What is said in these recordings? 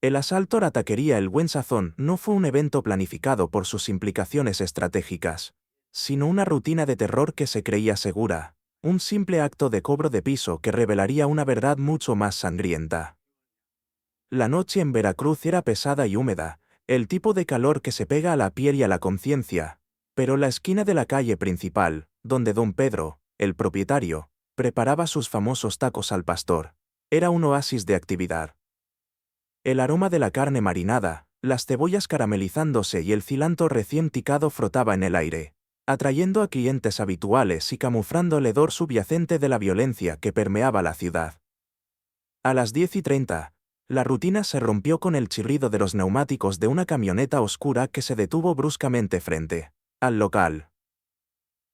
El asalto a la taquería El Buen Sazón no fue un evento planificado por sus implicaciones estratégicas, sino una rutina de terror que se creía segura, un simple acto de cobro de piso que revelaría una verdad mucho más sangrienta. La noche en Veracruz era pesada y húmeda, el tipo de calor que se pega a la piel y a la conciencia, pero la esquina de la calle principal, donde don Pedro, el propietario, preparaba sus famosos tacos al pastor, era un oasis de actividad. El aroma de la carne marinada, las cebollas caramelizándose y el cilantro recién picado frotaba en el aire, atrayendo a clientes habituales y camuflando el hedor subyacente de la violencia que permeaba la ciudad. A las 10:30, la rutina se rompió con el chirrido de los neumáticos de una camioneta oscura que se detuvo bruscamente frente al local.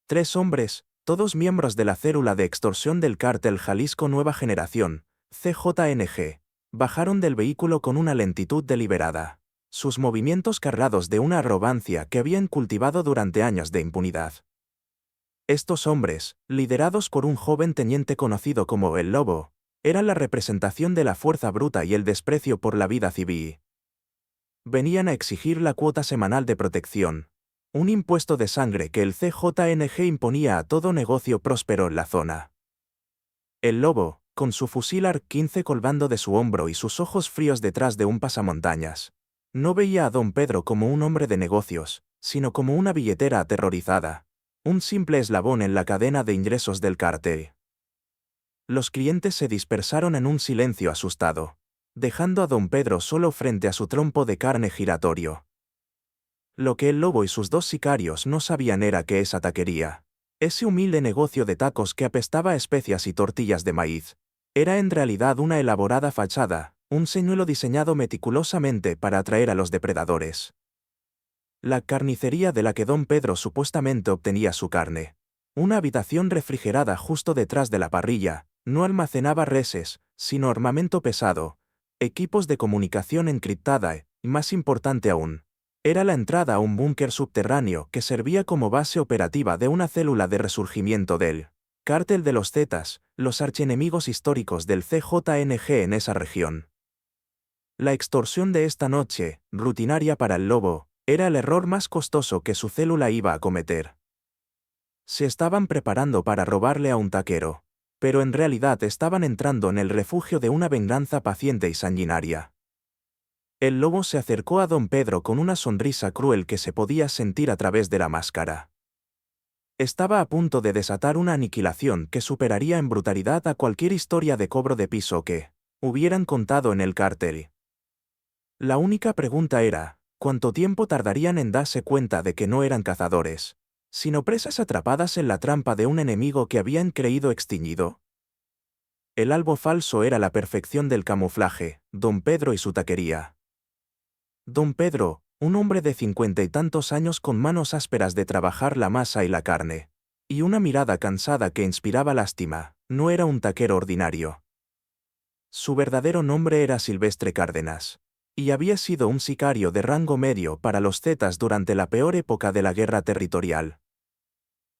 Tres hombres, todos miembros de la célula de extorsión del cártel Jalisco Nueva Generación, CJNG, bajaron del vehículo con una lentitud deliberada, sus movimientos cargados de una arrogancia que habían cultivado durante años de impunidad. Estos hombres, liderados por un joven teniente conocido como El Lobo, eran la representación de la fuerza bruta y el desprecio por la vida civil. Venían a exigir la cuota semanal de protección, un impuesto de sangre que el CJNG imponía a todo negocio próspero en la zona. El Lobo, con su fusil AR-15 colgando de su hombro y sus ojos fríos detrás de un pasamontañas, no veía a don Pedro como un hombre de negocios, sino como una billetera aterrorizada, un simple eslabón en la cadena de ingresos del cártel. Los clientes se dispersaron en un silencio asustado, dejando a don Pedro solo frente a su trompo de carne giratorio. Lo que el Lobo y sus dos sicarios no sabían era que esa taquería, ese humilde negocio de tacos que apestaba a especias y tortillas de maíz, era en realidad una elaborada fachada, un señuelo diseñado meticulosamente para atraer a los depredadores. La carnicería de la que don Pedro supuestamente obtenía su carne, una habitación refrigerada justo detrás de la parrilla, no almacenaba reses, sino armamento pesado, equipos de comunicación encriptada y, más importante aún, era la entrada a un búnker subterráneo que servía como base operativa de una célula de resurgimiento del Cártel de los Zetas, los archienemigos históricos del CJNG en esa región. La extorsión de esta noche, rutinaria para el Lobo, era el error más costoso que su célula iba a cometer. Se estaban preparando para robarle a un taquero, pero en realidad estaban entrando en el refugio de una venganza paciente y sanguinaria. El Lobo se acercó a don Pedro con una sonrisa cruel que se podía sentir a través de la máscara. Estaba a punto de desatar una aniquilación que superaría en brutalidad a cualquier historia de cobro de piso que hubieran contado en el cártel. La única pregunta era, ¿cuánto tiempo tardarían en darse cuenta de que no eran cazadores, sino presas atrapadas en la trampa de un enemigo que habían creído extinguido? El albo falso era la perfección del camuflaje, don Pedro y su taquería. Don Pedro, un hombre de 50 y tantos años con manos ásperas de trabajar la masa y la carne, y una mirada cansada que inspiraba lástima, no era un taquero ordinario. Su verdadero nombre era Silvestre Cárdenas, y había sido un sicario de rango medio para los Zetas durante la peor época de la guerra territorial.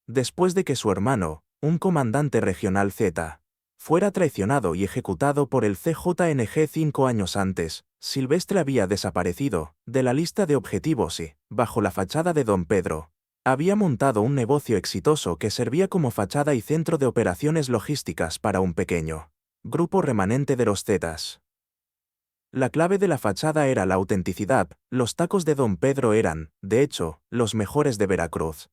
Después de que su hermano, un comandante regional Z, fuera traicionado y ejecutado por el CJNG 5 años antes, Silvestre había desaparecido de la lista de objetivos y, bajo la fachada de don Pedro, había montado un negocio exitoso que servía como fachada y centro de operaciones logísticas para un pequeño grupo remanente de los Zetas. La clave de la fachada era la autenticidad, los tacos de don Pedro eran, de hecho, los mejores de Veracruz.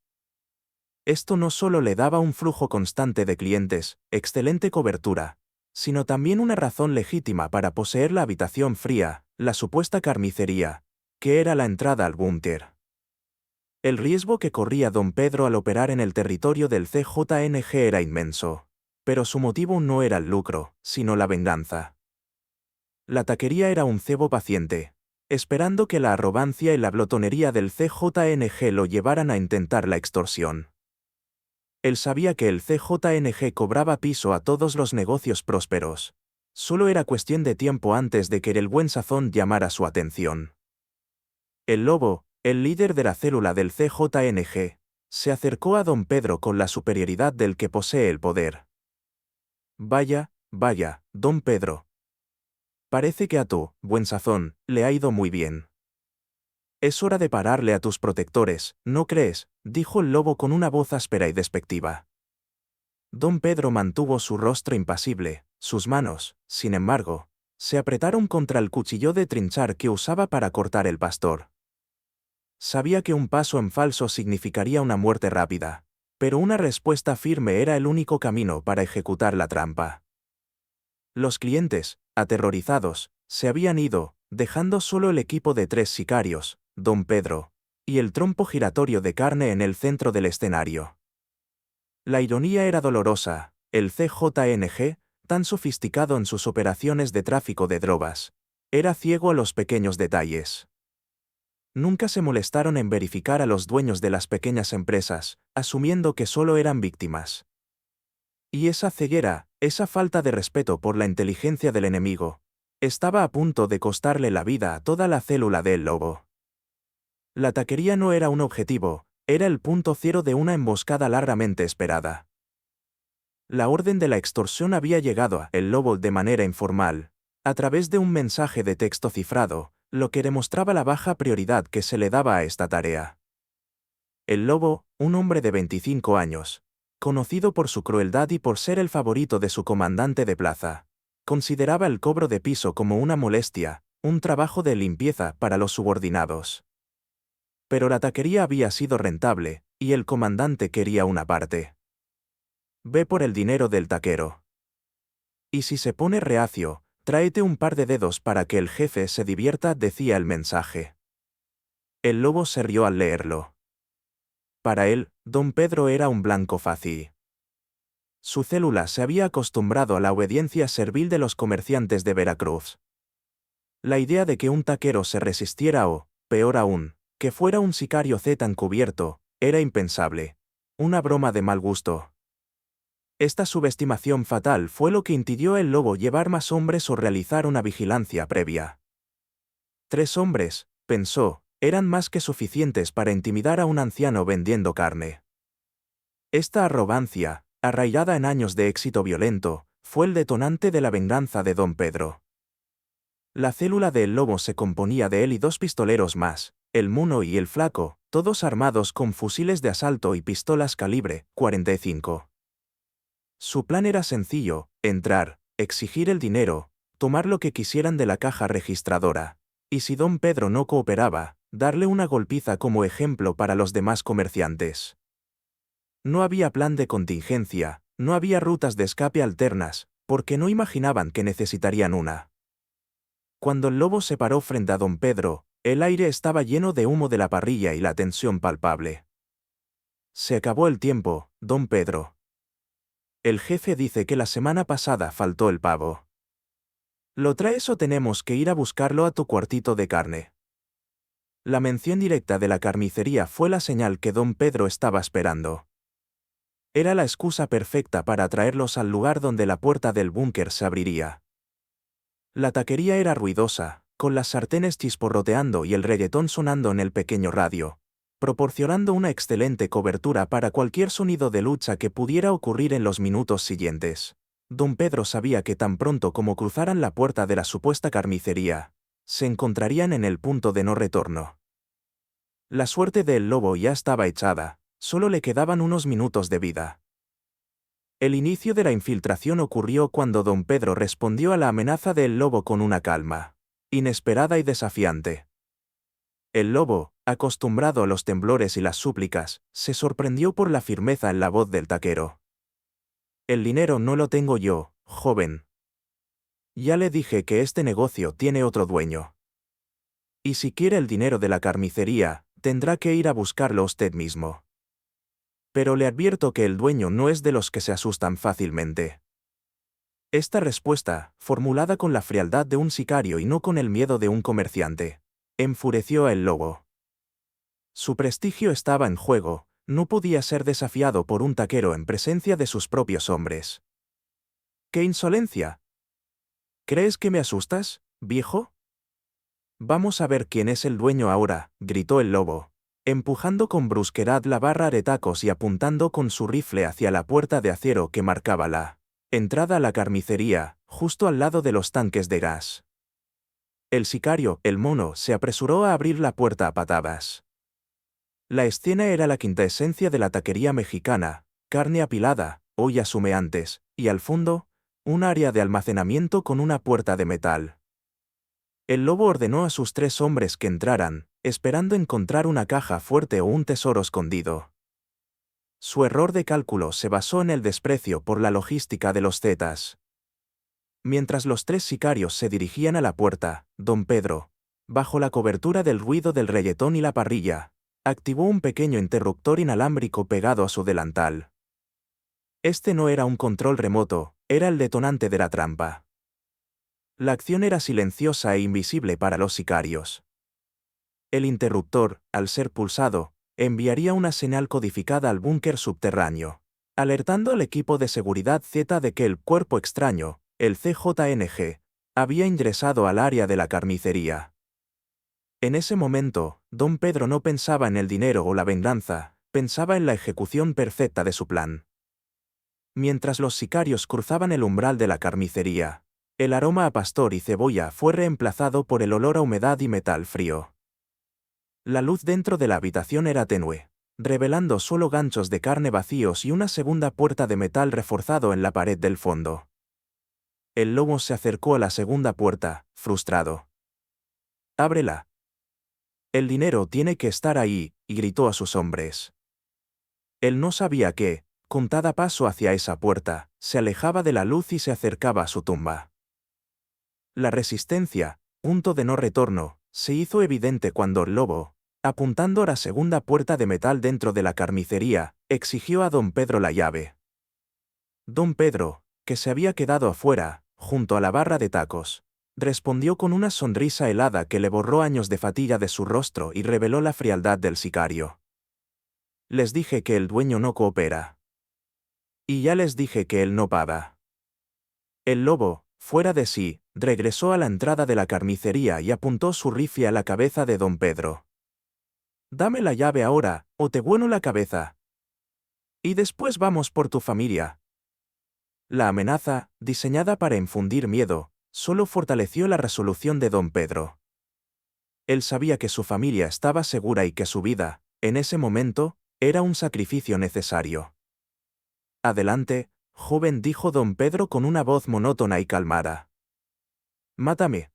Esto no solo le daba un flujo constante de clientes, excelente cobertura, sino también una razón legítima para poseer la habitación fría, la supuesta carnicería, que era la entrada al búnker. El riesgo que corría don Pedro al operar en el territorio del CJNG era inmenso, pero su motivo no era el lucro, sino la venganza. La taquería era un cebo paciente, esperando que la arrogancia y la glotonería del CJNG lo llevaran a intentar la extorsión. Él sabía que el CJNG cobraba piso a todos los negocios prósperos. Solo era cuestión de tiempo antes de que el Buen Sazón llamara su atención. El Lobo, el líder de la célula del CJNG, se acercó a don Pedro con la superioridad del que posee el poder. Vaya, vaya, don Pedro. Parece que a tu buen sazón le ha ido muy bien. Es hora de pararle a tus protectores, ¿no crees?, dijo el lobo con una voz áspera y despectiva. Don Pedro mantuvo su rostro impasible, sus manos, sin embargo, se apretaron contra el cuchillo de trinchar que usaba para cortar el pastor. Sabía que un paso en falso significaría una muerte rápida, pero una respuesta firme era el único camino para ejecutar la trampa. Los clientes, aterrorizados, se habían ido, dejando solo el equipo de 3 sicarios, Don Pedro, y el trompo giratorio de carne en el centro del escenario. La ironía era dolorosa, el CJNG, tan sofisticado en sus operaciones de tráfico de drogas, era ciego a los pequeños detalles. Nunca se molestaron en verificar a los dueños de las pequeñas empresas, asumiendo que solo eran víctimas. Y esa ceguera, esa falta de respeto por la inteligencia del enemigo, estaba a punto de costarle la vida a toda la célula del lobo. La taquería no era un objetivo, era el punto cero de una emboscada largamente esperada. La orden de la extorsión había llegado a El Lobo de manera informal, a través de un mensaje de texto cifrado, lo que demostraba la baja prioridad que se le daba a esta tarea. El Lobo, un hombre de 25 años, conocido por su crueldad y por ser el favorito de su comandante de plaza, consideraba el cobro de piso como una molestia, un trabajo de limpieza para los subordinados. Pero la taquería había sido rentable, y el comandante quería una parte. Ve por el dinero del taquero. Y si se pone reacio, tráete un par de dedos para que el jefe se divierta, decía el mensaje. El lobo se rió al leerlo. Para él, don Pedro era un blanco fácil. Su célula se había acostumbrado a la obediencia servil de los comerciantes de Veracruz. La idea de que un taquero se resistiera o, peor aún, que fuera un sicario Z encubierto, era impensable. Una broma de mal gusto. Esta subestimación fatal fue lo que impidió el lobo llevar más hombres o realizar una vigilancia previa. 3 hombres, pensó, eran más que suficientes para intimidar a un anciano vendiendo carne. Esta arrogancia, arraigada en años de éxito violento, fue el detonante de la venganza de don Pedro. La célula del lobo se componía de él y 2 pistoleros más, el Muno y el Flaco, todos armados con fusiles de asalto y pistolas calibre .45. Su plan era sencillo: entrar, exigir el dinero, tomar lo que quisieran de la caja registradora, y si don Pedro no cooperaba, darle una golpiza como ejemplo para los demás comerciantes. No había plan de contingencia, no había rutas de escape alternas, porque no imaginaban que necesitarían una. Cuando el lobo se paró frente a don Pedro, el aire estaba lleno de humo de la parrilla y la tensión palpable. Se acabó el tiempo, don Pedro. El jefe dice que la semana pasada faltó el pavo. ¿Lo traes o tenemos que ir a buscarlo a tu cuartito de carne? La mención directa de la carnicería fue la señal que don Pedro estaba esperando. Era la excusa perfecta para atraerlos al lugar donde la puerta del búnker se abriría. La taquería era ruidosa, con las sartenes chisporroteando y el reggaetón sonando en el pequeño radio, proporcionando una excelente cobertura para cualquier sonido de lucha que pudiera ocurrir en los minutos siguientes. Don Pedro sabía que tan pronto como cruzaran la puerta de la supuesta carnicería, se encontrarían en el punto de no retorno. La suerte del lobo ya estaba echada, solo le quedaban unos minutos de vida. El inicio de la infiltración ocurrió cuando don Pedro respondió a la amenaza del lobo con una calma inesperada y desafiante. El lobo, acostumbrado a los temblores y las súplicas, se sorprendió por la firmeza en la voz del taquero. El dinero no lo tengo yo, joven. Ya le dije que este negocio tiene otro dueño. Y si quiere el dinero de la carnicería, tendrá que ir a buscarlo usted mismo. Pero le advierto que el dueño no es de los que se asustan fácilmente. Esta respuesta, formulada con la frialdad de un sicario y no con el miedo de un comerciante, enfureció al lobo. Su prestigio estaba en juego, no podía ser desafiado por un taquero en presencia de sus propios hombres. ¡Qué insolencia! ¿Crees que me asustas, viejo? Vamos a ver quién es el dueño ahora, gritó el lobo, empujando con brusquedad la barra de tacos y apuntando con su rifle hacia la puerta de acero que marcaba la entrada a la carnicería, justo al lado de los tanques de gas. El sicario, el mono, se apresuró a abrir la puerta a patadas. La escena era la quintaesencia de la taquería mexicana: carne apilada, ollas humeantes, y al fondo, un área de almacenamiento con una puerta de metal. El lobo ordenó a sus 3 hombres que entraran, esperando encontrar una caja fuerte o un tesoro escondido. Su error de cálculo se basó en el desprecio por la logística de los zetas. Mientras los 3 sicarios se dirigían a la puerta, don Pedro, bajo la cobertura del ruido del reggaetón y la parrilla, activó un pequeño interruptor inalámbrico pegado a su delantal. Este no era un control remoto, era el detonante de la trampa. La acción era silenciosa e invisible para los sicarios. El interruptor, al ser pulsado, enviaría una señal codificada al búnker subterráneo, alertando al equipo de seguridad Z de que el cuerpo extraño, el CJNG, había ingresado al área de la carnicería. En ese momento, don Pedro no pensaba en el dinero o la venganza, pensaba en la ejecución perfecta de su plan. Mientras los sicarios cruzaban el umbral de la carnicería, el aroma a pastor y cebolla fue reemplazado por el olor a humedad y metal frío. La luz dentro de la habitación era tenue, revelando solo ganchos de carne vacíos y una segunda puerta de metal reforzado en la pared del fondo. El lobo se acercó a la segunda puerta, frustrado. «Ábrela. El dinero tiene que estar ahí», y gritó a sus hombres. Él no sabía que, con cada paso hacia esa puerta, se alejaba de la luz y se acercaba a su tumba. La resistencia, punto de no retorno, se hizo evidente cuando el lobo, apuntando a la segunda puerta de metal dentro de la carnicería, exigió a don Pedro la llave. Don Pedro, que se había quedado afuera, junto a la barra de tacos, respondió con una sonrisa helada que le borró años de fatiga de su rostro y reveló la frialdad del sicario. «Les dije que el dueño no coopera. Y ya les dije que él no paga». El lobo, fuera de sí, regresó a la entrada de la carnicería y apuntó su rifle a la cabeza de don Pedro. «Dame la llave ahora, o te vuelo la cabeza. Y después vamos por tu familia». La amenaza, diseñada para infundir miedo, solo fortaleció la resolución de don Pedro. Él sabía que su familia estaba segura y que su vida, en ese momento, era un sacrificio necesario. «Adelante, joven», dijo don Pedro con una voz monótona y calmada. «Mátame.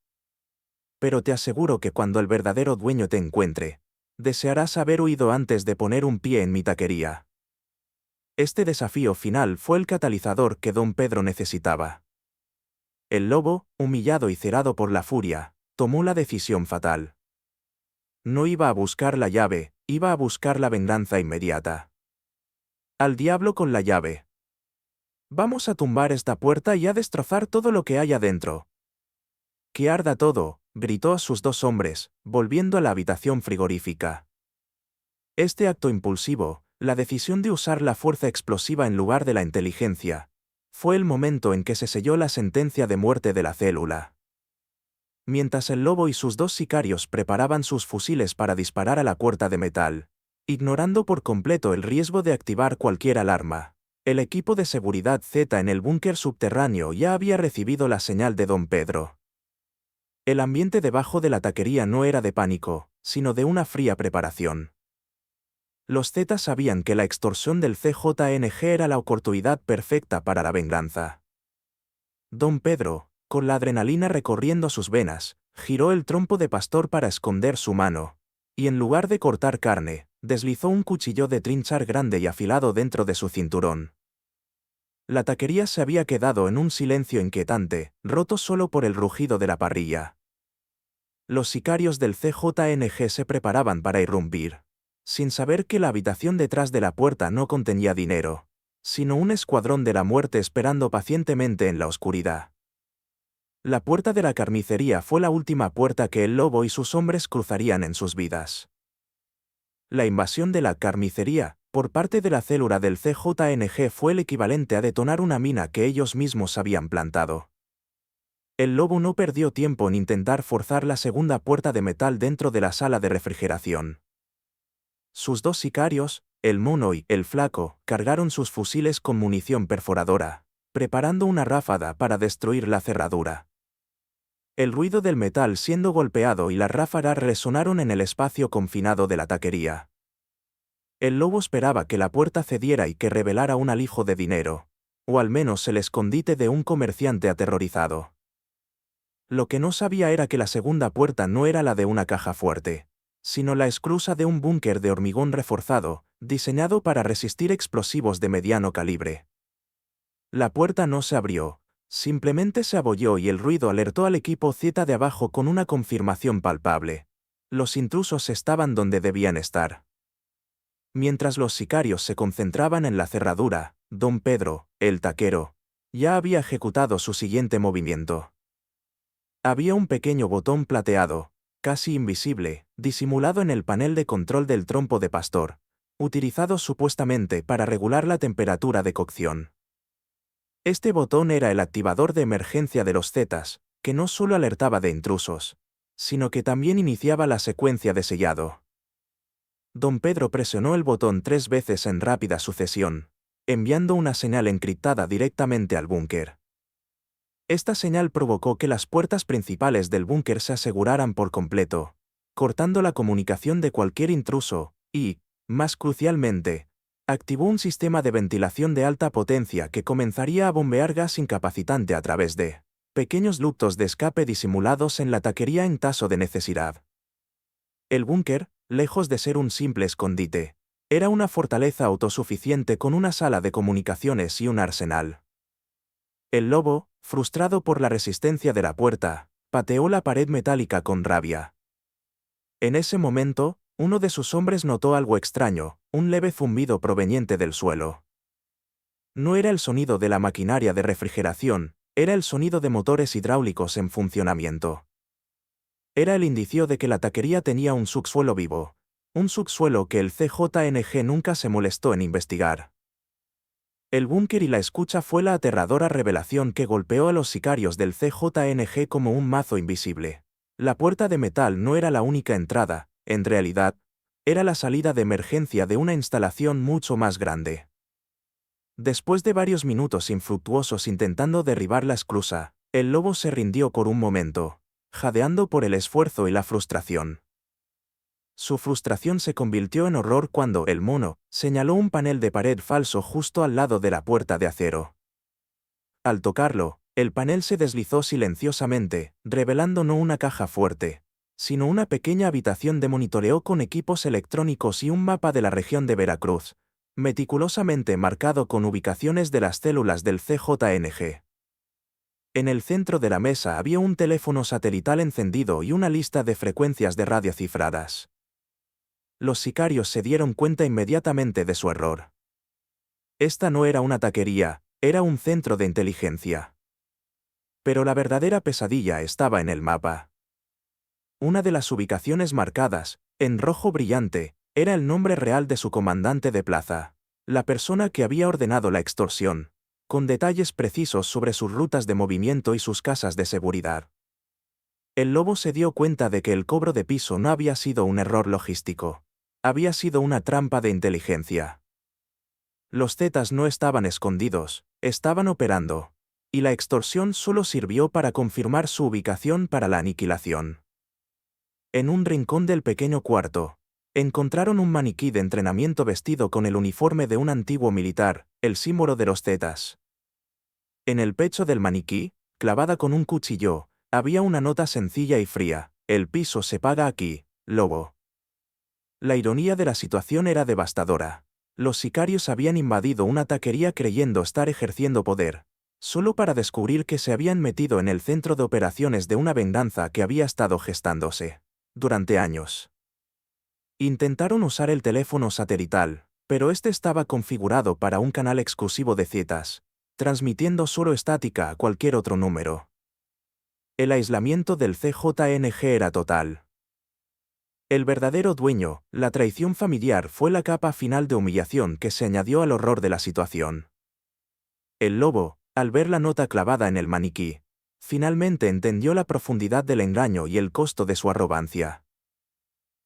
Pero te aseguro que cuando el verdadero dueño te encuentre, desearás haber huido antes de poner un pie en mi taquería». Este desafío final fue el catalizador que don Pedro necesitaba. El lobo, humillado y cerrado por la furia, tomó la decisión fatal. No iba a buscar la llave, iba a buscar la venganza inmediata. «Al diablo con la llave. Vamos a tumbar esta puerta y a destrozar todo lo que hay adentro». «Que arda todo», gritó a sus 2 hombres, volviendo a la habitación frigorífica. Este acto impulsivo, la decisión de usar la fuerza explosiva en lugar de la inteligencia, fue el momento en que se selló la sentencia de muerte de la célula. Mientras el lobo y sus 2 sicarios preparaban sus fusiles para disparar a la puerta de metal, ignorando por completo el riesgo de activar cualquier alarma, el equipo de seguridad Z en el búnker subterráneo ya había recibido la señal de don Pedro. El ambiente debajo de la taquería no era de pánico, sino de una fría preparación. Los Zetas sabían que la extorsión del CJNG era la oportunidad perfecta para la venganza. Don Pedro, con la adrenalina recorriendo sus venas, giró el trompo de pastor para esconder su mano, y en lugar de cortar carne, deslizó un cuchillo de trinchar grande y afilado dentro de su cinturón. La taquería se había quedado en un silencio inquietante, roto solo por el rugido de la parrilla. Los sicarios del CJNG se preparaban para irrumpir, sin saber que la habitación detrás de la puerta no contenía dinero, sino un escuadrón de la muerte esperando pacientemente en la oscuridad. La puerta de la carnicería fue la última puerta que el lobo y sus hombres cruzarían en sus vidas. La invasión de la carnicería, por parte de la célula del CJNG, fue el equivalente a detonar una mina que ellos mismos habían plantado. El lobo no perdió tiempo en intentar forzar la segunda puerta de metal dentro de la sala de refrigeración. Sus 2 sicarios, el mono y el flaco, cargaron sus fusiles con munición perforadora, preparando una ráfaga para destruir la cerradura. El ruido del metal siendo golpeado y las ráfagas resonaron en el espacio confinado de la taquería. El lobo esperaba que la puerta cediera y que revelara un alijo de dinero, o al menos el escondite de un comerciante aterrorizado. Lo que no sabía era que la segunda puerta no era la de una caja fuerte, sino la esclusa de un búnker de hormigón reforzado, diseñado para resistir explosivos de mediano calibre. La puerta no se abrió, simplemente se abolló y el ruido alertó al equipo Z de abajo con una confirmación palpable. Los intrusos estaban donde debían estar. Mientras los sicarios se concentraban en la cerradura, don Pedro, el taquero, ya había ejecutado su siguiente movimiento. Había un pequeño botón plateado, casi invisible, disimulado en el panel de control del trompo de pastor, utilizado supuestamente para regular la temperatura de cocción. Este botón era el activador de emergencia de los Zetas, que no solo alertaba de intrusos, sino que también iniciaba la secuencia de sellado. Don Pedro presionó el botón 3 veces en rápida sucesión, enviando una señal encriptada directamente al búnker. Esta señal provocó que las puertas principales del búnker se aseguraran por completo, cortando la comunicación de cualquier intruso, y, más crucialmente, activó un sistema de ventilación de alta potencia que comenzaría a bombear gas incapacitante a través de pequeños ductos de escape disimulados en la taquería en caso de necesidad. El búnker, lejos de ser un simple escondite, era una fortaleza autosuficiente con una sala de comunicaciones y un arsenal. El lobo, frustrado por la resistencia de la puerta, pateó la pared metálica con rabia. En ese momento, uno de sus hombres notó algo extraño, un leve zumbido proveniente del suelo. No era el sonido de la maquinaria de refrigeración, era el sonido de motores hidráulicos en funcionamiento. Era el indicio de que la taquería tenía un subsuelo vivo, un subsuelo que el CJNG nunca se molestó en investigar. El búnker y la escucha fue la aterradora revelación que golpeó a los sicarios del CJNG como un mazo invisible. La puerta de metal no era la única entrada, en realidad, era la salida de emergencia de una instalación mucho más grande. Después de varios minutos infructuosos intentando derribar la esclusa, el lobo se rindió por un momento, jadeando por el esfuerzo y la frustración. Su frustración se convirtió en horror cuando el mono señaló un panel de pared falso justo al lado de la puerta de acero. Al tocarlo, el panel se deslizó silenciosamente, revelando no una caja fuerte, sino una pequeña habitación de monitoreo con equipos electrónicos y un mapa de la región de Veracruz, meticulosamente marcado con ubicaciones de las células del CJNG. En el centro de la mesa había un teléfono satelital encendido y una lista de frecuencias de radio cifradas. Los sicarios se dieron cuenta inmediatamente de su error. Esta no era una taquería, era un centro de inteligencia. Pero la verdadera pesadilla estaba en el mapa. Una de las ubicaciones marcadas, en rojo brillante, era el nombre real de su comandante de plaza, la persona que había ordenado la extorsión, con detalles precisos sobre sus rutas de movimiento y sus casas de seguridad. El lobo se dio cuenta de que el cobro de piso no había sido un error logístico. Había sido una trampa de inteligencia. Los Zetas no estaban escondidos, estaban operando, y la extorsión solo sirvió para confirmar su ubicación para la aniquilación. En un rincón del pequeño cuarto, encontraron un maniquí de entrenamiento vestido con el uniforme de un antiguo militar, el símbolo de los Zetas. En el pecho del maniquí, clavada con un cuchillo, había una nota sencilla y fría: el piso se paga aquí, lobo. La ironía de la situación era devastadora. Los sicarios habían invadido una taquería creyendo estar ejerciendo poder, solo para descubrir que se habían metido en el centro de operaciones de una venganza que había estado gestándose durante años. Intentaron usar el teléfono satelital, pero este estaba configurado para un canal exclusivo de Zetas, transmitiendo solo estática a cualquier otro número. El aislamiento del CJNG era total. El verdadero dueño, la traición familiar, fue la capa final de humillación que se añadió al horror de la situación. El lobo, al ver la nota clavada en el maniquí, finalmente entendió la profundidad del engaño y el costo de su arrogancia.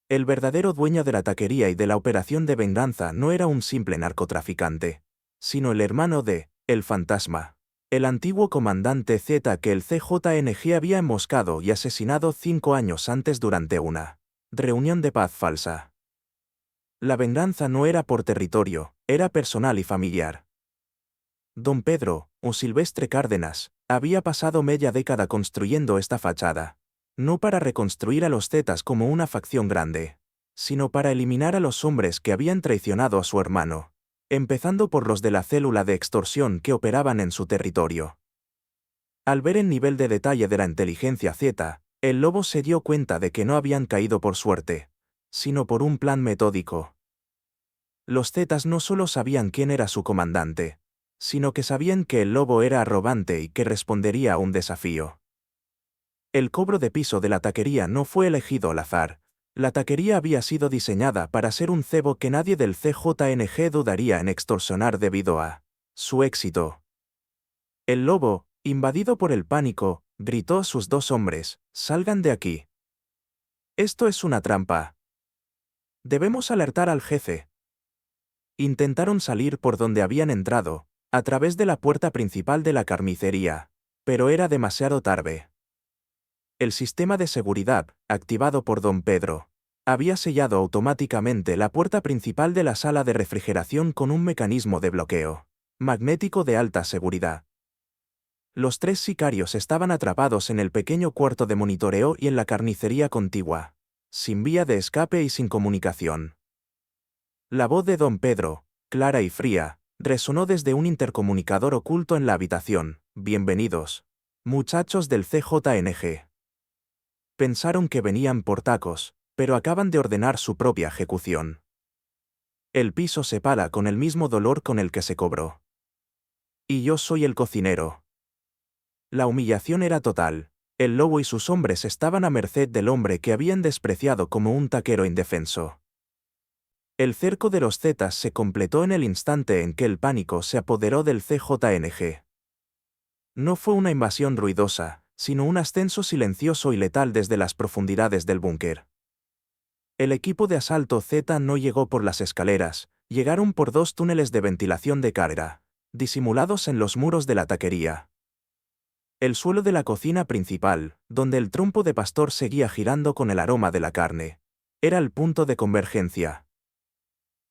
El verdadero dueño de la taquería y de la operación de venganza no era un simple narcotraficante, sino el hermano de el fantasma. el antiguo comandante Z que el CJNG había emboscado y asesinado 5 años antes durante una reunión de paz falsa. La venganza no era por territorio, era personal y familiar. Don Pedro, o Silvestre Cárdenas, había pasado media década construyendo esta fachada. No para reconstruir a los Zetas como una facción grande, sino para eliminar a los hombres que habían traicionado a su hermano, empezando por los de la célula de extorsión que operaban en su territorio. Al ver el nivel de detalle de la inteligencia Z, el lobo se dio cuenta de que no habían caído por suerte, sino por un plan metódico. Los Zetas no solo sabían quién era su comandante, sino que sabían que el lobo era arrogante y que respondería a un desafío. El cobro de piso de la taquería no fue elegido al azar. La taquería había sido diseñada para ser un cebo que nadie del CJNG dudaría en extorsionar debido a su éxito. El lobo, invadido por el pánico, gritó a sus 2 hombres: «Salgan de aquí. Esto es una trampa. Debemos alertar al jefe». Intentaron salir por donde habían entrado, a través de la puerta principal de la carnicería, pero era demasiado tarde. El sistema de seguridad, activado por Don Pedro, había sellado automáticamente la puerta principal de la sala de refrigeración con un mecanismo de bloqueo magnético de alta seguridad. Los 3 sicarios estaban atrapados en el pequeño cuarto de monitoreo y en la carnicería contigua, sin vía de escape y sin comunicación. La voz de Don Pedro, clara y fría, resonó desde un intercomunicador oculto en la habitación: «Bienvenidos, muchachos del CJNG. Pensaron que venían por tacos, pero acaban de ordenar su propia ejecución. El piso se paga con el mismo dolor con el que se cobró. Y yo soy el cocinero». La humillación era total. El lobo y sus hombres estaban a merced del hombre que habían despreciado como un taquero indefenso. El cerco de los Zetas se completó en el instante en que el pánico se apoderó del CJNG. No fue una invasión ruidosa, sino un ascenso silencioso y letal desde las profundidades del búnker. El equipo de asalto Z no llegó por las escaleras, llegaron por 2 túneles de ventilación de carga, disimulados en los muros de la taquería. El suelo de la cocina principal, donde el trompo de pastor seguía girando con el aroma de la carne, era el punto de convergencia.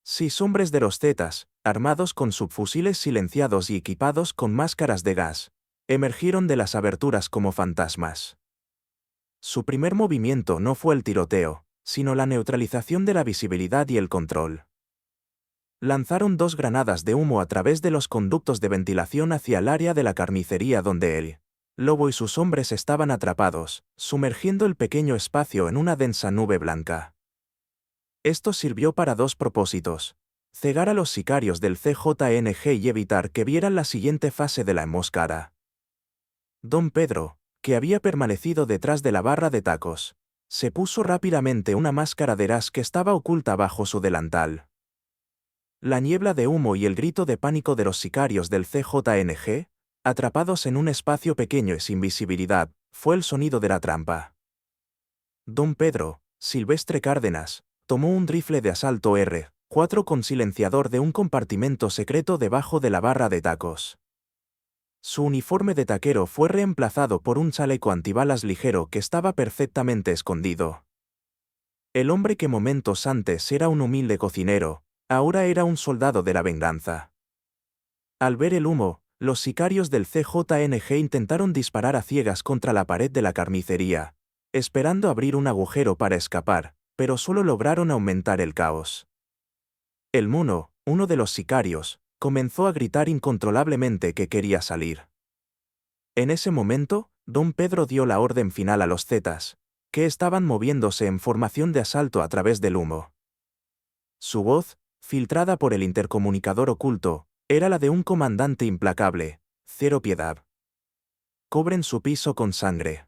6 hombres de los Zetas, armados con subfusiles silenciados y equipados con máscaras de gas, emergieron de las aberturas como fantasmas. Su primer movimiento no fue el tiroteo, sino la neutralización de la visibilidad y el control. Lanzaron 2 granadas de humo a través de los conductos de ventilación hacia el área de la carnicería donde el lobo y sus hombres estaban atrapados, sumergiendo el pequeño espacio en una densa nube blanca. Esto sirvió para 2 propósitos: cegar a los sicarios del CJNG y evitar que vieran la siguiente fase de la emboscada. Don Pedro, que había permanecido detrás de la barra de tacos, se puso rápidamente una máscara de gas que estaba oculta bajo su delantal. La niebla de humo y el grito de pánico de los sicarios del CJNG, atrapados en un espacio pequeño y sin visibilidad, fue el sonido de la trampa. Don Pedro, Silvestre Cárdenas, tomó un rifle de asalto R4 con silenciador de un compartimento secreto debajo de la barra de tacos. Su uniforme de taquero fue reemplazado por un chaleco antibalas ligero que estaba perfectamente escondido. El hombre que momentos antes era un humilde cocinero, ahora era un soldado de la venganza. Al ver el humo, los sicarios del CJNG intentaron disparar a ciegas contra la pared de la carnicería, esperando abrir un agujero para escapar, pero solo lograron aumentar el caos. El mono, uno de los sicarios, comenzó a gritar incontrolablemente que quería salir. En ese momento, Don Pedro dio la orden final a los Zetas, que estaban moviéndose en formación de asalto a través del humo. Su voz, filtrada por el intercomunicador oculto, era la de un comandante implacable: «Cero piedad. Cobren su piso con sangre».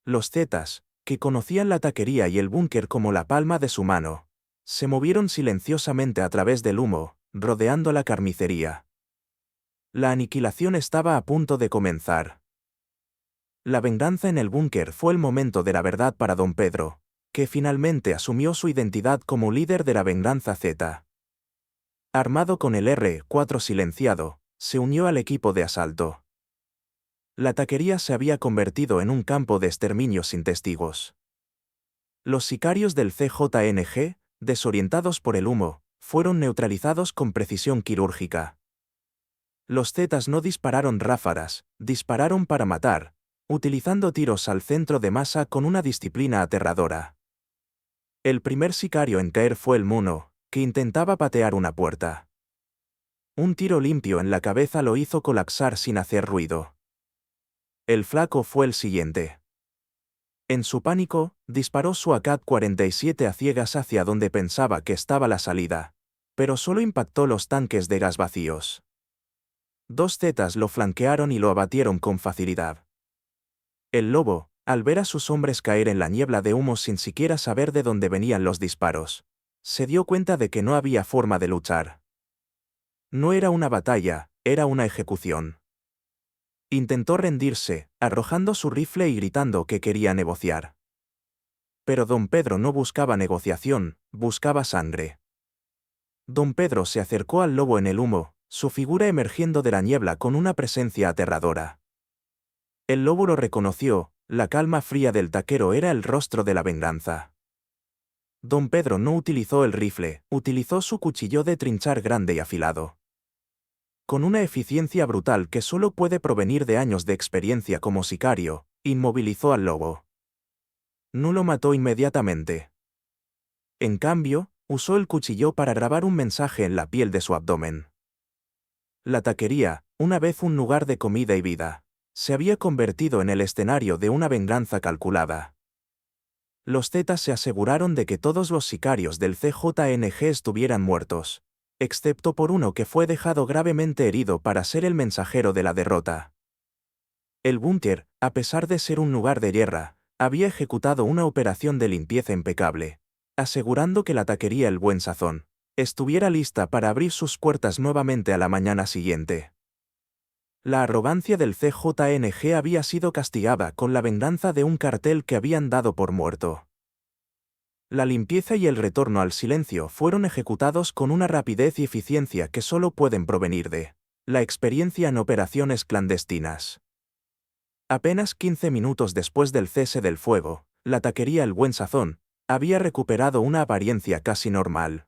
Los Zetas, que conocían la taquería y el búnker como la palma de su mano, se movieron silenciosamente a través del humo, rodeando la carnicería. La aniquilación estaba a punto de comenzar. La venganza en el búnker fue el momento de la verdad para Don Pedro, que finalmente asumió su identidad como líder de la venganza Z. Armado con el R4 silenciado, se unió al equipo de asalto. La taquería se había convertido en un campo de exterminio sin testigos. Los sicarios del CJNG, desorientados por el humo, fueron neutralizados con precisión quirúrgica. Los Zetas no dispararon ráfagas, dispararon para matar, utilizando tiros al centro de masa con una disciplina aterradora. El primer sicario en caer fue el mono, que intentaba patear una puerta. Un tiro limpio en la cabeza lo hizo colapsar sin hacer ruido. El flaco fue el siguiente. En su pánico, disparó su AK-47 a ciegas hacia donde pensaba que estaba la salida, pero solo impactó los tanques de gas vacíos. Dos Zetas lo flanquearon y lo abatieron con facilidad. El lobo, al ver a sus hombres caer en la niebla de humo sin siquiera saber de dónde venían los disparos, se dio cuenta de que no había forma de luchar. No era una batalla, era una ejecución. Intentó rendirse, arrojando su rifle y gritando que quería negociar. Pero don Pedro no buscaba negociación, buscaba sangre. Don Pedro se acercó al lobo en el humo, su figura emergiendo de la niebla con una presencia aterradora. El lobo lo reconoció, la calma fría del taquero era el rostro de la venganza. Don Pedro no utilizó el rifle, utilizó su cuchillo de trinchar grande y afilado. Con una eficiencia brutal que solo puede provenir de años de experiencia como sicario, inmovilizó al lobo. No lo mató inmediatamente. En cambio, usó el cuchillo para grabar un mensaje en la piel de su abdomen. La taquería, una vez un lugar de comida y vida, se había convertido en el escenario de una venganza calculada. Los Zetas se aseguraron de que todos los sicarios del CJNG estuvieran muertos, excepto por uno que fue dejado gravemente herido para ser el mensajero de la derrota. El búnker, a pesar de ser un lugar de guerra, había ejecutado una operación de limpieza impecable, asegurando que la taquería El Buen Sazón estuviera lista para abrir sus puertas nuevamente a la mañana siguiente. La arrogancia del CJNG había sido castigada con la venganza de un cartel que habían dado por muerto. La limpieza y el retorno al silencio fueron ejecutados con una rapidez y eficiencia que solo pueden provenir de la experiencia en operaciones clandestinas. Apenas 15 minutos después del cese del fuego, la taquería El Buen Sazón había recuperado una apariencia casi normal.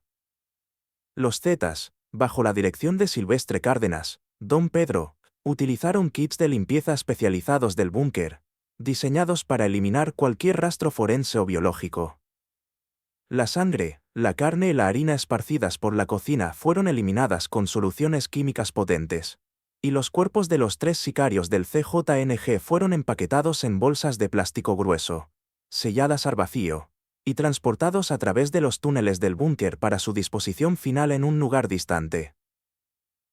Los Zetas, bajo la dirección de Silvestre Cárdenas, don Pedro, utilizaron kits de limpieza especializados del búnker, diseñados para eliminar cualquier rastro forense o biológico. La sangre, la carne y la harina esparcidas por la cocina fueron eliminadas con soluciones químicas potentes, y los cuerpos de los 3 sicarios del CJNG fueron empaquetados en bolsas de plástico grueso, selladas al vacío, y transportados a través de los túneles del búnker para su disposición final en un lugar distante.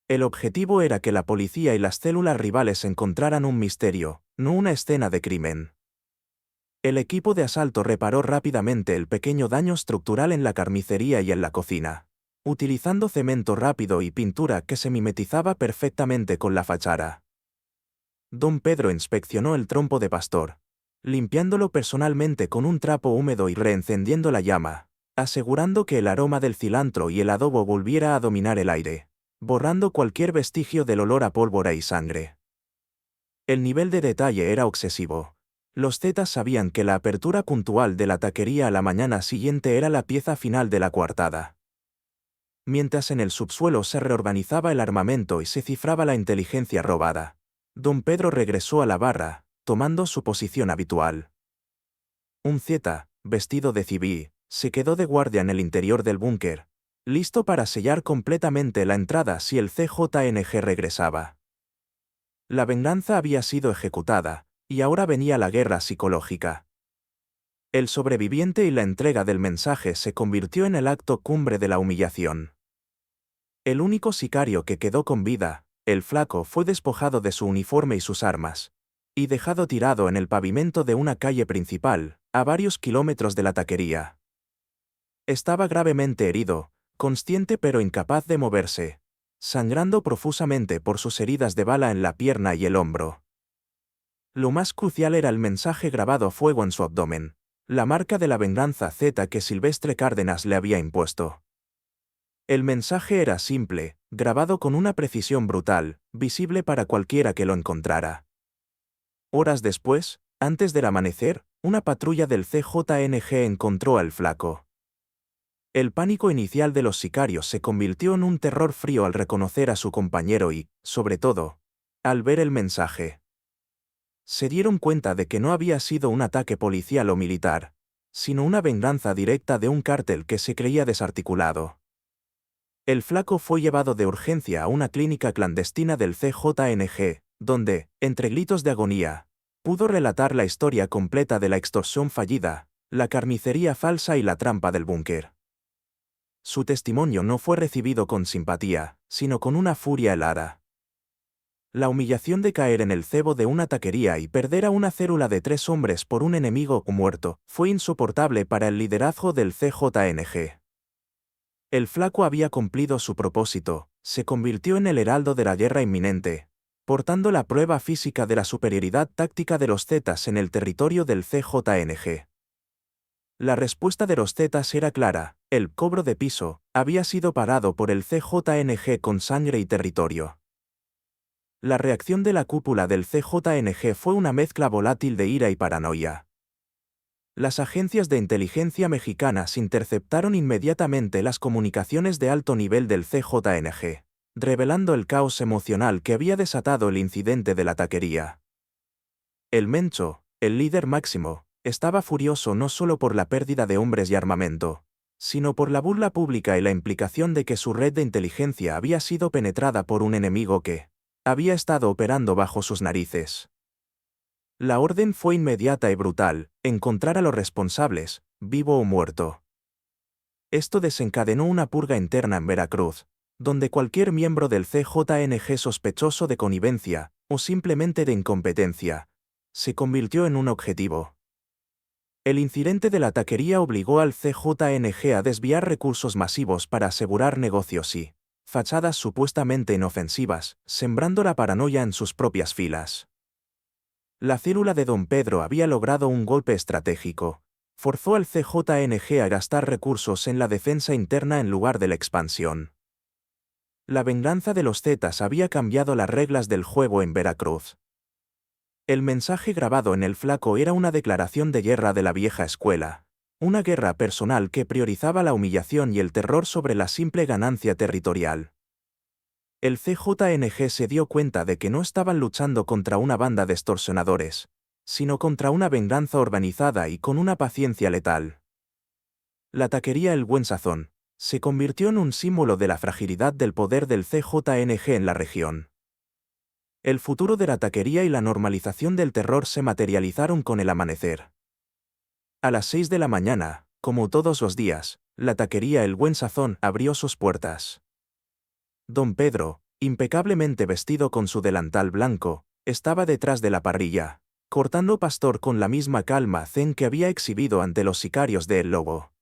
El objetivo era que la policía y las células rivales encontraran un misterio, no una escena de crimen. El equipo de asalto reparó rápidamente el pequeño daño estructural en la carnicería y en la cocina, utilizando cemento rápido y pintura que se mimetizaba perfectamente con la fachada. Don Pedro inspeccionó el trompo de pastor, limpiándolo personalmente con un trapo húmedo y reencendiendo la llama, asegurando que el aroma del cilantro y el adobo volviera a dominar el aire, borrando cualquier vestigio del olor a pólvora y sangre. El nivel de detalle era obsesivo. Los Zetas sabían que la apertura puntual de la taquería a la mañana siguiente era la pieza final de la coartada. Mientras en el subsuelo se reorganizaba el armamento y se cifraba la inteligencia robada, don Pedro regresó a la barra, tomando su posición habitual. Un Zeta, vestido de civil, se quedó de guardia en el interior del búnker, listo para sellar completamente la entrada si el CJNG regresaba. La venganza había sido ejecutada, y ahora venía la guerra psicológica. El sobreviviente y la entrega del mensaje se convirtió en el acto cumbre de la humillación. El único sicario que quedó con vida, el flaco, fue despojado de su uniforme y sus armas, y dejado tirado en el pavimento de una calle principal, a varios kilómetros de la taquería. Estaba gravemente herido, consciente pero incapaz de moverse, sangrando profusamente por sus heridas de bala en la pierna y el hombro. Lo más crucial era el mensaje grabado a fuego en su abdomen, la marca de la venganza Z que Silvestre Cárdenas le había impuesto. El mensaje era simple, grabado con una precisión brutal, visible para cualquiera que lo encontrara. Horas después, antes del amanecer, una patrulla del CJNG encontró al flaco. El pánico inicial de los sicarios se convirtió en un terror frío al reconocer a su compañero y, sobre todo, al ver el mensaje. Se dieron cuenta de que no había sido un ataque policial o militar, sino una venganza directa de un cártel que se creía desarticulado. El flaco fue llevado de urgencia a una clínica clandestina del CJNG, donde, entre gritos de agonía, pudo relatar la historia completa de la extorsión fallida, la carnicería falsa y la trampa del búnker. Su testimonio no fue recibido con simpatía, sino con una furia helada. La humillación de caer en el cebo de una taquería y perder a una célula de 3 hombres por un enemigo muerto fue insoportable para el liderazgo del CJNG. El flaco había cumplido su propósito, se convirtió en el heraldo de la guerra inminente, portando la prueba física de la superioridad táctica de los Zetas en el territorio del CJNG. La respuesta de los Zetas era clara: el cobro de piso había sido parado por el CJNG con sangre y territorio. La reacción de la cúpula del CJNG fue una mezcla volátil de ira y paranoia. Las agencias de inteligencia mexicanas interceptaron inmediatamente las comunicaciones de alto nivel del CJNG, revelando el caos emocional que había desatado el incidente de la taquería. El Mencho, el líder máximo, estaba furioso no solo por la pérdida de hombres y armamento, sino por la burla pública y la implicación de que su red de inteligencia había sido penetrada por un enemigo que había estado operando bajo sus narices. La orden fue inmediata y brutal: encontrar a los responsables, vivo o muerto. Esto desencadenó una purga interna en Veracruz, donde cualquier miembro del CJNG sospechoso de connivencia, o simplemente de incompetencia, se convirtió en un objetivo. El incidente de la taquería obligó al CJNG a desviar recursos masivos para asegurar negocios y fachadas supuestamente inofensivas, sembrando la paranoia en sus propias filas. La célula de Don Pedro había logrado un golpe estratégico. Forzó al CJNG a gastar recursos en la defensa interna en lugar de la expansión. La venganza de los Zetas había cambiado las reglas del juego en Veracruz. El mensaje grabado en el flaco era una declaración de guerra de la vieja escuela, una guerra personal que priorizaba la humillación y el terror sobre la simple ganancia territorial. El CJNG se dio cuenta de que no estaban luchando contra una banda de extorsionadores, sino contra una venganza organizada y con una paciencia letal. La taquería El Buen Sazón se convirtió en un símbolo de la fragilidad del poder del CJNG en la región. El futuro de la taquería y la normalización del terror se materializaron con el amanecer. A las 6 de la mañana, como todos los días, la taquería El Buen Sazón abrió sus puertas. Don Pedro, impecablemente vestido con su delantal blanco, estaba detrás de la parrilla, cortando pastor con la misma calma zen que había exhibido ante los sicarios de El Lobo.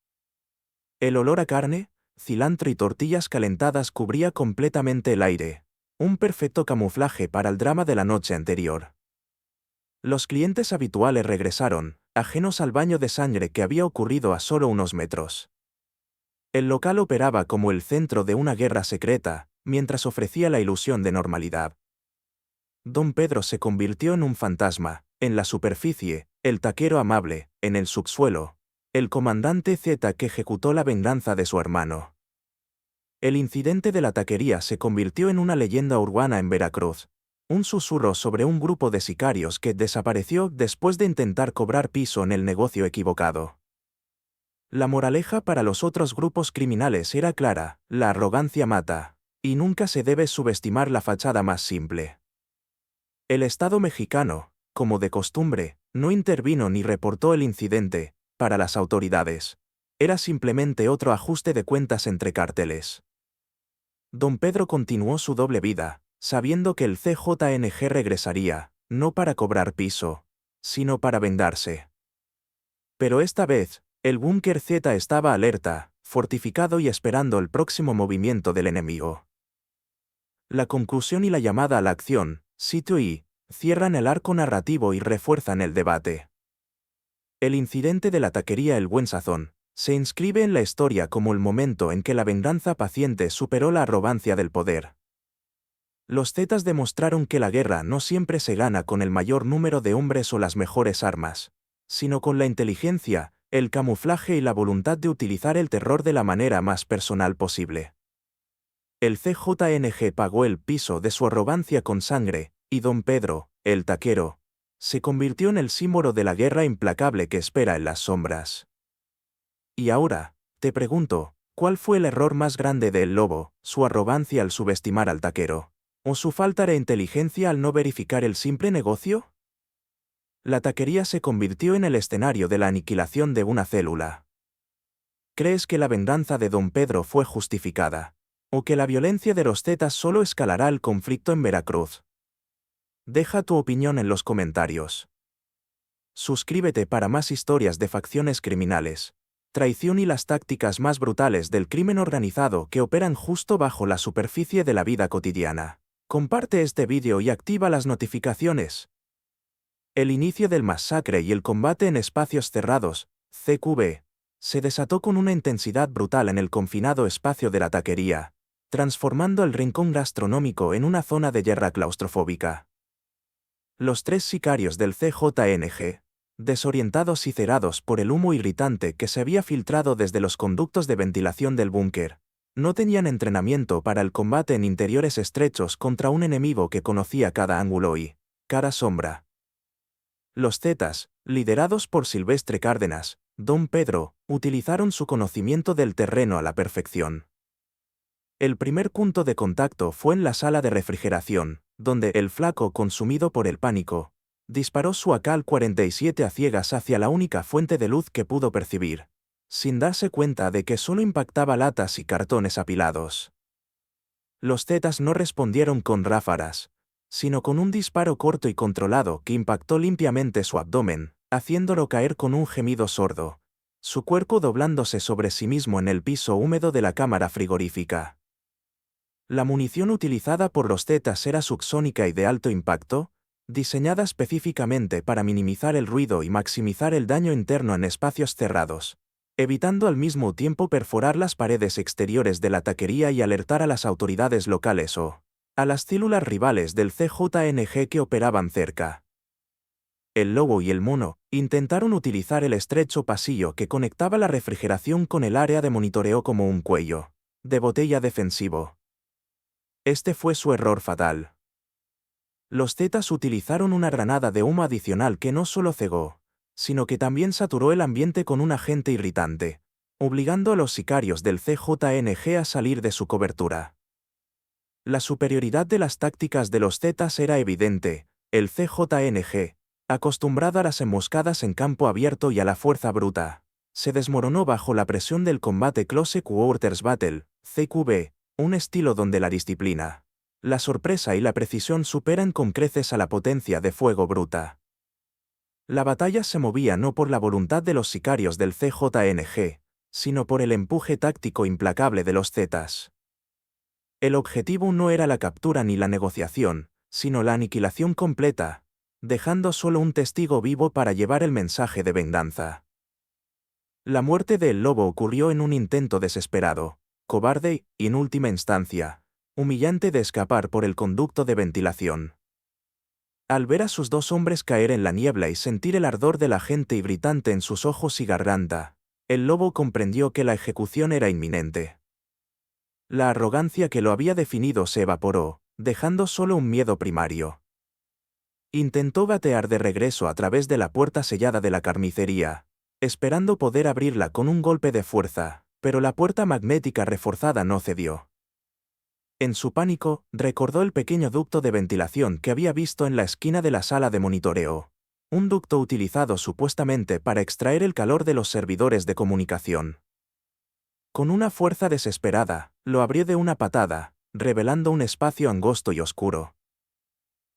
El olor a carne, cilantro y tortillas calentadas cubría completamente el aire, un perfecto camuflaje para el drama de la noche anterior. Los clientes habituales regresaron, ajenos al baño de sangre que había ocurrido a solo unos metros. El local operaba como el centro de una guerra secreta, mientras ofrecía la ilusión de normalidad. Don Pedro se convirtió en un fantasma, en la superficie, el taquero amable, en el subsuelo, el comandante Z que ejecutó la venganza de su hermano. El incidente de la taquería se convirtió en una leyenda urbana en Veracruz, un susurro sobre un grupo de sicarios que desapareció después de intentar cobrar piso en el negocio equivocado. La moraleja para los otros grupos criminales era clara: la arrogancia mata, y nunca se debe subestimar la fachada más simple. El Estado mexicano, como de costumbre, no intervino ni reportó el incidente. Para las autoridades, era simplemente otro ajuste de cuentas entre cárteles. Don Pedro continuó su doble vida, sabiendo que el CJNG regresaría, no para cobrar piso, sino para vengarse. Pero esta vez, el búnker Z estaba alerta, fortificado y esperando el próximo movimiento del enemigo. La conclusión y la llamada a la acción, sitio y, cierran el arco narrativo y refuerzan el debate. El incidente de la taquería El Buen Sazón Se inscribe en la historia como el momento en que la venganza paciente superó la arrogancia del poder. Los Zetas demostraron que la guerra no siempre se gana con el mayor número de hombres o las mejores armas, sino con la inteligencia, el camuflaje y la voluntad de utilizar el terror de la manera más personal posible. El CJNG pagó el piso de su arrogancia con sangre, y Don Pedro, el taquero, se convirtió en el símbolo de la guerra implacable que espera en las sombras. Y ahora, te pregunto, ¿cuál fue el error más grande de El Lobo, su arrogancia al subestimar al taquero? ¿O su falta de inteligencia al no verificar el simple negocio? La taquería se convirtió en el escenario de la aniquilación de una célula. ¿Crees que la venganza de Don Pedro fue justificada? ¿O que la violencia de los Zetas solo escalará el conflicto en Veracruz? Deja tu opinión en los comentarios. Suscríbete para más historias de facciones criminales, traición y las tácticas más brutales del crimen organizado que operan justo bajo la superficie de la vida cotidiana. Comparte este vídeo y activa las notificaciones. El inicio del masacre y el combate en espacios cerrados, CQB, se desató con una intensidad brutal en el confinado espacio de la taquería, transformando el rincón gastronómico en una zona de guerra claustrofóbica. Los 3 sicarios del CJNG, desorientados y cerados por el humo irritante que se había filtrado desde los conductos de ventilación del búnker, no tenían entrenamiento para el combate en interiores estrechos contra un enemigo que conocía cada ángulo y cada sombra. Los Zetas, liderados por Silvestre Cárdenas, Don Pedro, utilizaron su conocimiento del terreno a la perfección. El primer punto de contacto fue en la sala de refrigeración, donde el flaco, consumido por el pánico, disparó su AK-47 a ciegas hacia la única fuente de luz que pudo percibir, sin darse cuenta de que solo impactaba latas y cartones apilados. Los Zetas no respondieron con ráfagas, sino con un disparo corto y controlado que impactó limpiamente su abdomen, haciéndolo caer con un gemido sordo, su cuerpo doblándose sobre sí mismo en el piso húmedo de la cámara frigorífica. La munición utilizada por los Zetas era subsónica y de alto impacto, diseñada específicamente para minimizar el ruido y maximizar el daño interno en espacios cerrados, evitando al mismo tiempo perforar las paredes exteriores de la taquería y alertar a las autoridades locales o a las células rivales del CJNG que operaban cerca. El Lobo y el Mono intentaron utilizar el estrecho pasillo que conectaba la refrigeración con el área de monitoreo como un cuello de botella defensivo. Este fue su error fatal. Los Zetas utilizaron una granada de humo adicional que no solo cegó, sino que también saturó el ambiente con un agente irritante, obligando a los sicarios del CJNG a salir de su cobertura. La superioridad de las tácticas de los Zetas era evidente. El CJNG, acostumbrado a las emboscadas en campo abierto y a la fuerza bruta, se desmoronó bajo la presión del combate Close Quarters Battle, CQB, un estilo donde la disciplina, la sorpresa y la precisión superan con creces a la potencia de fuego bruta. La batalla se movía no por la voluntad de los sicarios del CJNG, sino por el empuje táctico implacable de los Zetas. El objetivo no era la captura ni la negociación, sino la aniquilación completa, dejando solo un testigo vivo para llevar el mensaje de venganza. La muerte de El Lobo ocurrió en un intento desesperado, cobarde y, en última instancia, humillante de escapar por el conducto de ventilación. Al ver a sus 2 hombres caer en la niebla y sentir el ardor de la gente irritante en sus ojos y garganta, El Lobo comprendió que la ejecución era inminente. La arrogancia que lo había definido se evaporó, dejando solo un miedo primario. Intentó gatear de regreso a través de la puerta sellada de la carnicería, esperando poder abrirla con un golpe de fuerza, pero la puerta magnética reforzada no cedió. En su pánico, recordó el pequeño ducto de ventilación que había visto en la esquina de la sala de monitoreo, un ducto utilizado supuestamente para extraer el calor de los servidores de comunicación. Con una fuerza desesperada, lo abrió de una patada, revelando un espacio angosto y oscuro.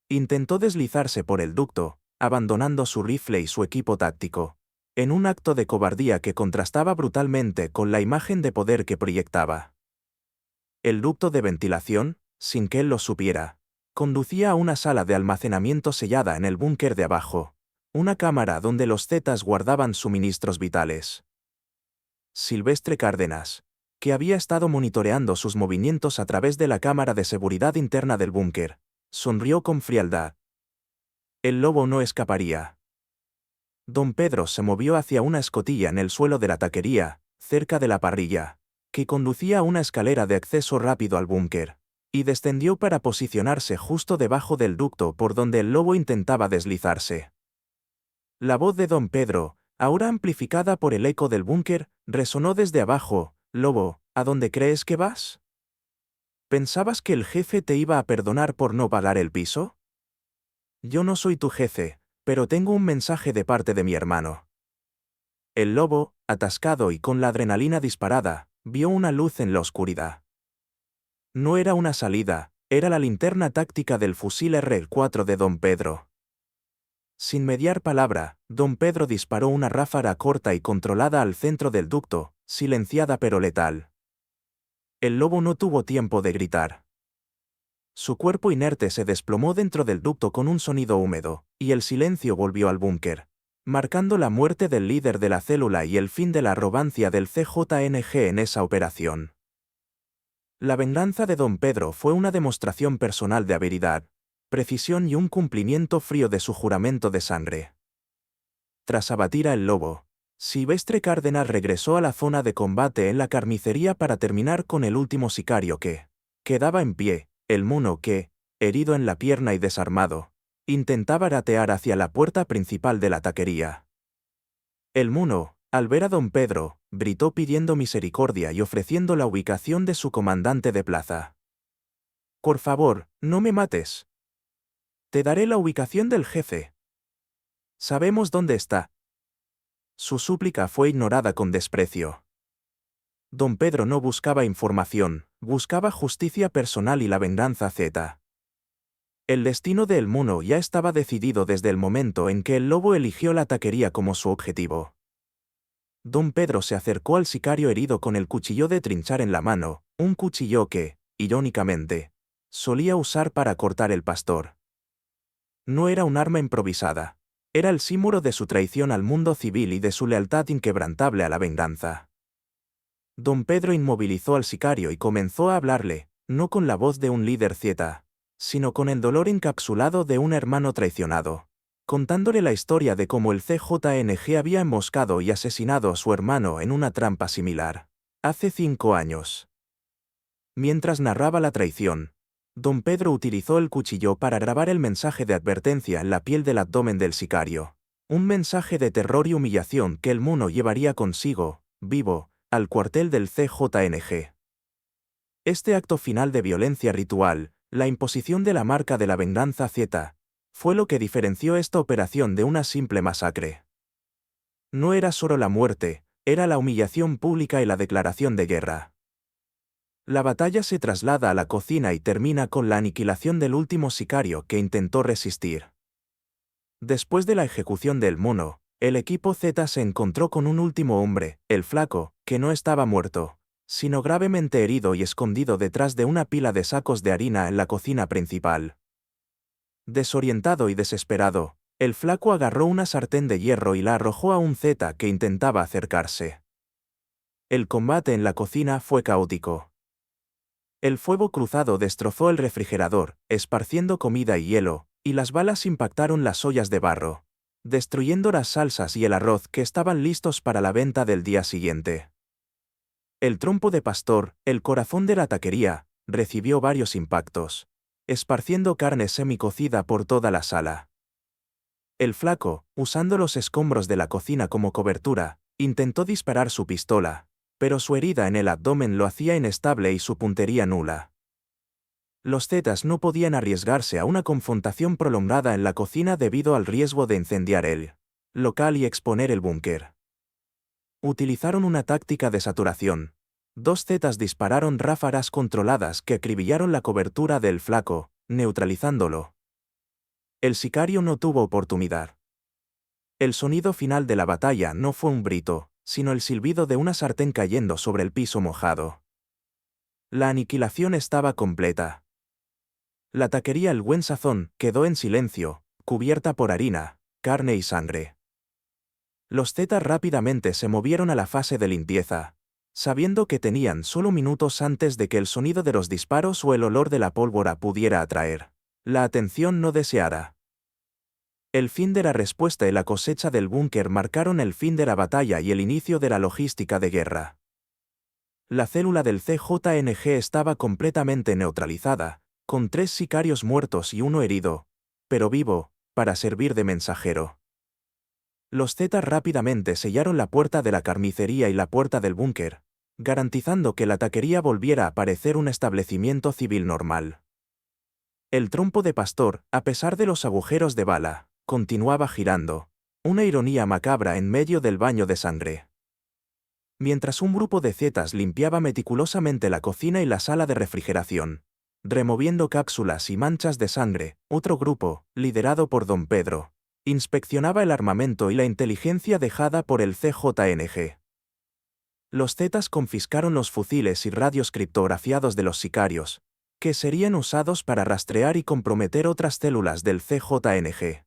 Intentó deslizarse por el ducto, abandonando su rifle y su equipo táctico, en un acto de cobardía que contrastaba brutalmente con la imagen de poder que proyectaba. El ducto de ventilación, sin que él lo supiera, conducía a una sala de almacenamiento sellada en el búnker de abajo, una cámara donde los Zetas guardaban suministros vitales. Silvestre Cárdenas, que había estado monitoreando sus movimientos a través de la cámara de seguridad interna del búnker, sonrió con frialdad. El lobo no escaparía. Don Pedro se movió hacia una escotilla en el suelo de la taquería, cerca de la parrilla, que conducía a una escalera de acceso rápido al búnker, y descendió para posicionarse justo debajo del ducto por donde el lobo intentaba deslizarse. La voz de don Pedro, ahora amplificada por el eco del búnker, resonó desde abajo. «Lobo, ¿a dónde crees que vas? ¿Pensabas que el jefe te iba a perdonar por no pagar el piso? Yo no soy tu jefe, pero tengo un mensaje de parte de mi hermano». El lobo, atascado y con la adrenalina disparada, vio una luz en la oscuridad. No era una salida, era la linterna táctica del fusil R4 de don Pedro. Sin mediar palabra, don Pedro disparó una ráfaga corta y controlada al centro del ducto, silenciada pero letal. El lobo no tuvo tiempo de gritar. Su cuerpo inerte se desplomó dentro del ducto con un sonido húmedo, y el silencio volvió al búnker, marcando la muerte del líder de la célula y el fin de la arrogancia del CJNG en esa operación. La venganza de don Pedro fue una demostración personal de habilidad, precisión y un cumplimiento frío de su juramento de sangre. Tras abatir a el lobo, Silvestre Cárdenas regresó a la zona de combate en la carnicería para terminar con el último sicario que quedaba en pie, el mono que, herido en la pierna y desarmado, intentaba gatear hacia la puerta principal de la taquería. El mono, al ver a don Pedro, gritó pidiendo misericordia y ofreciendo la ubicación de su comandante de plaza. «Por favor, no me mates. Te daré la ubicación del jefe. Sabemos dónde está». Su súplica fue ignorada con desprecio. Don Pedro no buscaba información, buscaba justicia personal y la venganza Z. El destino de El Mono ya estaba decidido desde el momento en que el lobo eligió la taquería como su objetivo. Don Pedro se acercó al sicario herido con el cuchillo de trinchar en la mano, un cuchillo que, irónicamente, solía usar para cortar el pastor. No era un arma improvisada. Era el símbolo de su traición al mundo civil y de su lealtad inquebrantable a la venganza. Don Pedro inmovilizó al sicario y comenzó a hablarle, no con la voz de un líder Z, sino con el dolor encapsulado de un hermano traicionado, contándole la historia de cómo el CJNG había emboscado y asesinado a su hermano en una trampa similar, hace 5 años. Mientras narraba la traición, don Pedro utilizó el cuchillo para grabar el mensaje de advertencia en la piel del abdomen del sicario. Un mensaje de terror y humillación que el mono llevaría consigo, vivo, al cuartel del CJNG. Este acto final de violencia ritual, la imposición de la marca de la venganza Z, fue lo que diferenció esta operación de una simple masacre. No era solo la muerte, era la humillación pública y la declaración de guerra. La batalla se traslada a la cocina y termina con la aniquilación del último sicario que intentó resistir. Después de la ejecución del mono, el equipo Z se encontró con un último hombre, el flaco, que no estaba muerto, sino gravemente herido y escondido detrás de una pila de sacos de harina en la cocina principal. Desorientado y desesperado, el flaco agarró una sartén de hierro y la arrojó a un Z que intentaba acercarse. El combate en la cocina fue caótico. El fuego cruzado destrozó el refrigerador, esparciendo comida y hielo, y las balas impactaron las ollas de barro, destruyendo las salsas y el arroz que estaban listos para la venta del día siguiente. El trompo de pastor, el corazón de la taquería, recibió varios impactos, esparciendo carne semicocida por toda la sala. El flaco, usando los escombros de la cocina como cobertura, intentó disparar su pistola, pero su herida en el abdomen lo hacía inestable y su puntería nula. Los Zetas no podían arriesgarse a una confrontación prolongada en la cocina debido al riesgo de incendiar el local y exponer el búnker. Utilizaron una táctica de saturación. 2 Zetas dispararon ráfagas controladas que acribillaron la cobertura del flaco, neutralizándolo. El sicario no tuvo oportunidad. El sonido final de la batalla no fue un grito, sino el silbido de una sartén cayendo sobre el piso mojado. La aniquilación estaba completa. La taquería El Buen Sazón quedó en silencio, cubierta por harina, carne y sangre. Los Zetas rápidamente se movieron a la fase de limpieza, sabiendo que tenían solo minutos antes de que el sonido de los disparos o el olor de la pólvora pudiera atraer la atención no deseada. El fin de la respuesta y la cosecha del búnker marcaron el fin de la batalla y el inicio de la logística de guerra. La célula del CJNG estaba completamente neutralizada, con 3 sicarios muertos y 1 herido, pero vivo, para servir de mensajero. Los Zetas rápidamente sellaron la puerta de la carnicería y la puerta del búnker, garantizando que la taquería volviera a parecer un establecimiento civil normal. El trompo de pastor, a pesar de los agujeros de bala, continuaba girando, una ironía macabra en medio del baño de sangre. Mientras un grupo de Zetas limpiaba meticulosamente la cocina y la sala de refrigeración, removiendo cápsulas y manchas de sangre, otro grupo, liderado por Don Pedro, inspeccionaba el armamento y la inteligencia dejada por el CJNG. Los Zetas confiscaron los fusiles y radios criptografiados de los sicarios, que serían usados para rastrear y comprometer otras células del CJNG.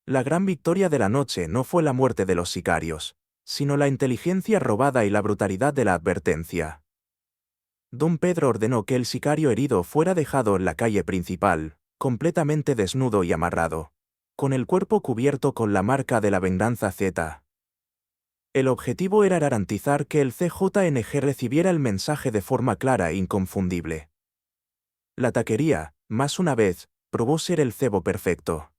La gran victoria de la noche no fue la muerte de los sicarios, sino la inteligencia robada y la brutalidad de la advertencia. Don Pedro ordenó que el sicario herido fuera dejado en la calle principal, completamente desnudo y amarrado, con el cuerpo cubierto con la marca de la venganza Z. El objetivo era garantizar que el CJNG recibiera el mensaje de forma clara e inconfundible. La taquería, más una vez, probó ser el cebo perfecto.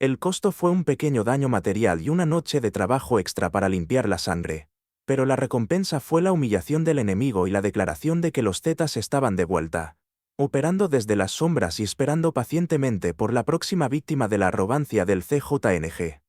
El costo fue un pequeño daño material y una noche de trabajo extra para limpiar la sangre, pero la recompensa fue la humillación del enemigo y la declaración de que los Zetas estaban de vuelta, operando desde las sombras y esperando pacientemente por la próxima víctima de la arrogancia del CJNG.